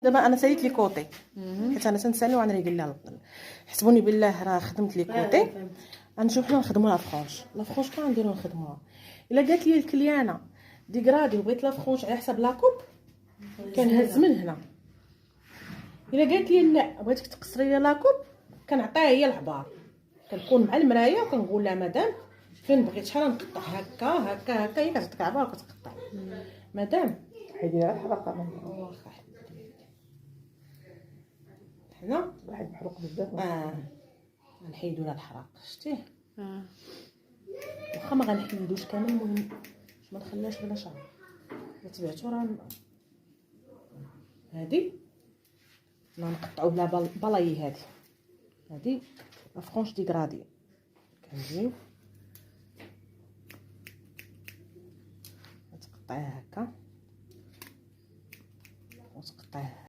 دابا انا ساليت لي كوطي حيت انا تنسالي وانا نقول لها حسبوني بالله راه خدمت لي كوطي. غنشوف حنا نخدموا لا فخوش كنديروا نخدموها. الا قالت لي الكليانه ديكرادي وبغيت لا فخوش على حساب لاكوب كنهز من هنا. الا قالت لي لا بغيتك تقصري لي لاكوب كنعطيها هي العبار، كنكون مع المرايه وكنقول لها مدام فين بغيت شحال نقطع هكا هكا هكا، هي كتعطيك عبار وكتقطع. مدام حيدي لها الحلقه من واخا حنا واحد محروق بزاف. غنحيدو لها الحراق شتيه. واخا ما غنحيدوش كامل، المهم باش ما نخليهاش بلا شعر. تبعتو راه هادي نقطعو بلا بلاي. هادي لا فرونش ديغرادي كنجيو تقطعيها هكا وتقطعيها